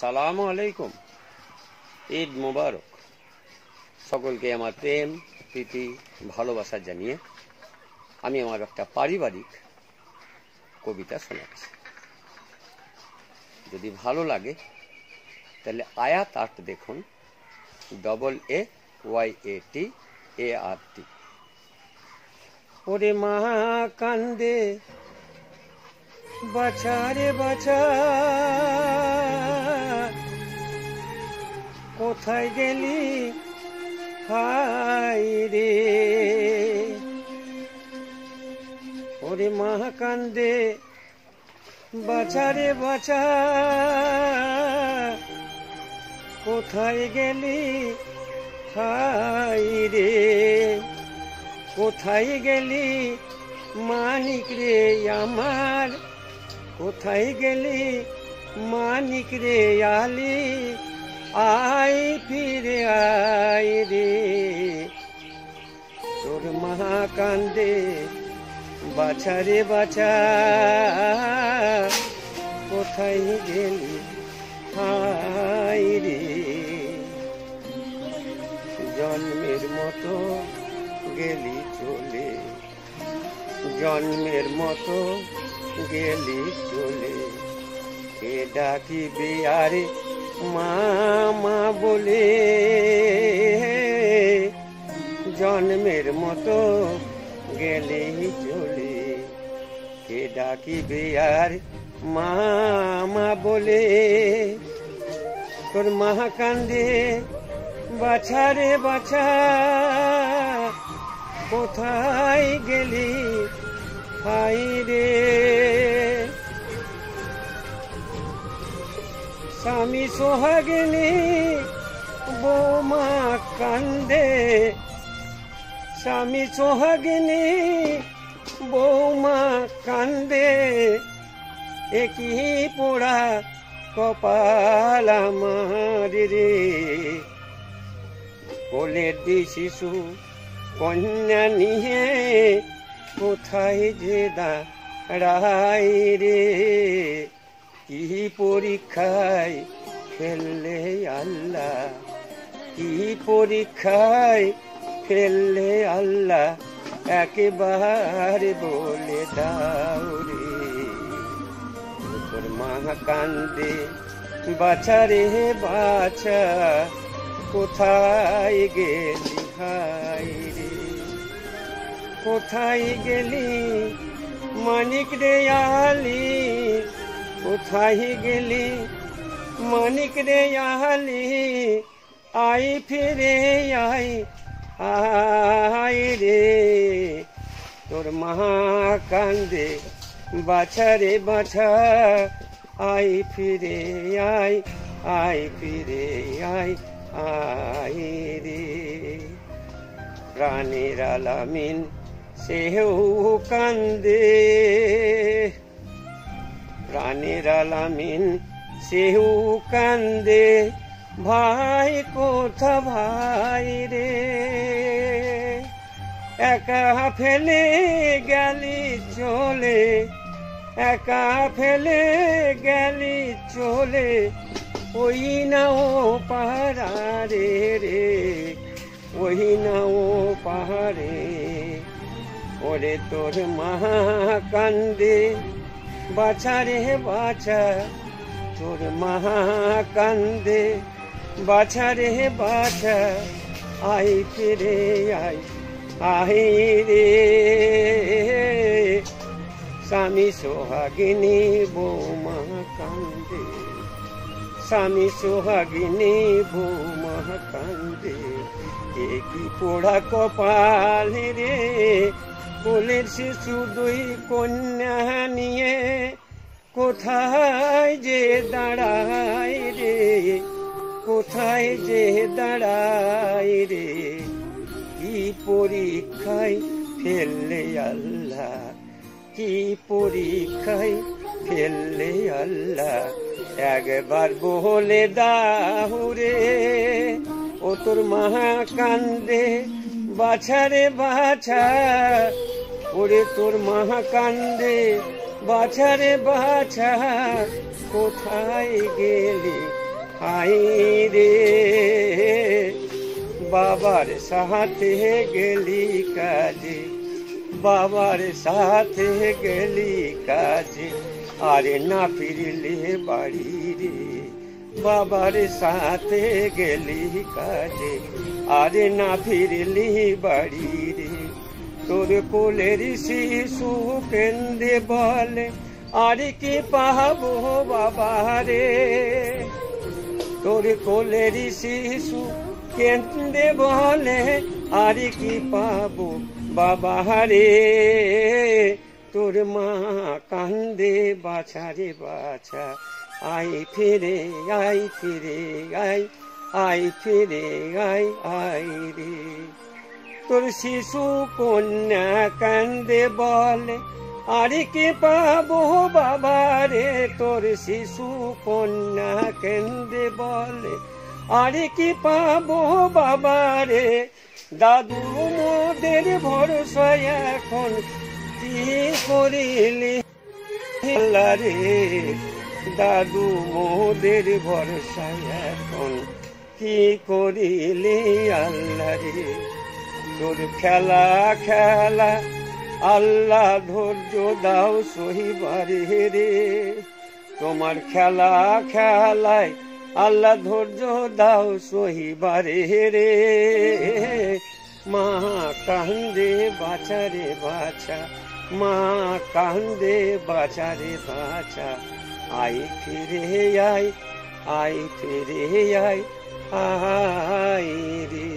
সালামু আলাইকুম। ঈদ মোবারক। সকলকে আমার প্রেম প্রীতি ভালোবাসা জানিয়ে আমি আমার একটা পারিবারিক কবিতা শোনাচ্ছি। যদি ভালো লাগে তাহলে আয়াত আর্ট দেখুন, AAYATART। ওরে মা কান্দে বাছা রে বাছা, কোথায় গেলি হাই রে। ওরে মা কান্দে বাছা রে বাছা, কোথায় গেলি হাই রে। কোথায় গেলি মানিক রে আমার, কোথায় গেলি মানিক রে আলি, আয় ফিরে আয় রে। তোর মা কান্দে বাছা রে বাছা, কোথায় গেলি হায় রে। জন্মের মতো গেলি চলে, জন্মের মতো গেলি চলে, কে ডাকিবে আরে মামা বলে। জন্মের মতো গেলি চলে, কে ডাকিবে আর মামা বলে। তোর মা কান্দে বাছা রে বাছা, কোথায় গেলি হাই রে। স্বামী সোহাগিনী বৌমা কান্দে, স্বামী সোহাগিনী বৌমা কান্দে, একই পোড়া কপাল আমার রে। কোলের দি শিশু কন্যা নিয়ে কোথায় যে দাঁড়াই রে। কি পরীক্ষায় ফেললে আল্লাহ, কি পরীক্ষায় ফেললে আল্লাহ, একেবারে বলে দাও রে। তোর মা কান্দে বাছা রে বাছা, কোথায় গেলি হাই রে। কোথায় গেলি মানিক রে আলি, কোথায় গেলি মানিক রে আলি, আই ফিরে আই আই রে। তোর মা কান্দে বাছা রে বাছা, আই ফিরে আই, আই ফিরে আই আই রে। প্রাণের আলামিন সেও কান্দে, প্রাণের আলামিন সেও কান্দে, ভাই কোথা ভাই রে। একা ফেলে গেলি চলে, একা ফেলে গেলি চলে, ওই না ও পাহাড়ে রে, ওই না ও পাহাড়ে। ওরে তোর মা কান্দে বাছা রে বাছা, তোর মা কান্দে বাছা রে বাছা, আই ফিরে আই আই রে। স্বামী সোহাগিনী বৌমা কান্দে, স্বামী সোহাগিনী বৌমা কান্দে, কি পোড়া কপাল রে। কোলের শিশু দুই কন্যা নিয়ে কোথায় যে দাঁড়ায় রে, কোথায় যে দাঁড়ায় রে। কি পরীক্ষায় ফেললে আল্লাহ, কি পরীক্ষায় ফেললে আল্লাহ, একবার বলে দাও রে। ও তোর মা কান্দে বাছা রে বাছা, ওরে তোর মা কান্দে বাছা রে বাছা, কোথায় গেলি আই রে বাবার সাথে গেলি কাজে, বাবার সাথে গেলি কাজে, আরে না ফিরলে বাড়ি রে, বাবার সাথে গেলি কাজে, আরে না ফিরলি বাড়ি রে। তোর কোলের শিশু কেন্দে বলে আর কি পাবো বাবা রে, তোর কোলের শিশু কেন্দে বলে আর কি পাবো বাবা রে। তোর মা কান্দে বাছা রে বাছা, আই ফিরে আই ফিরে আই, আই ফিরে আই আই রে। তোর শিশু কন্যা কান্দে বলে আর কি পাবো বাবা রে, তোর শিশু কন্যা কেন্দে বলে আর কি পাবো বাবা রে। দাদু মোদের ভরসা এখন কি করিলি আল্লাহ রে, দাদু মোদের ভরসা এখন কি করিলি আল্লাহ রে। তোর খেলা খেলা আল্লাহ ধৈর্য দাও সহিবারে রে, তোমার খেলা খেলায় আল্লাহ ধৈর্য দাও সহিবারে রে। মা কান্দে বাছা রে বাছা, মা কান্দে বাছা রে বাছা, আই ফিরে আই, আই ফিরে আই আই রে।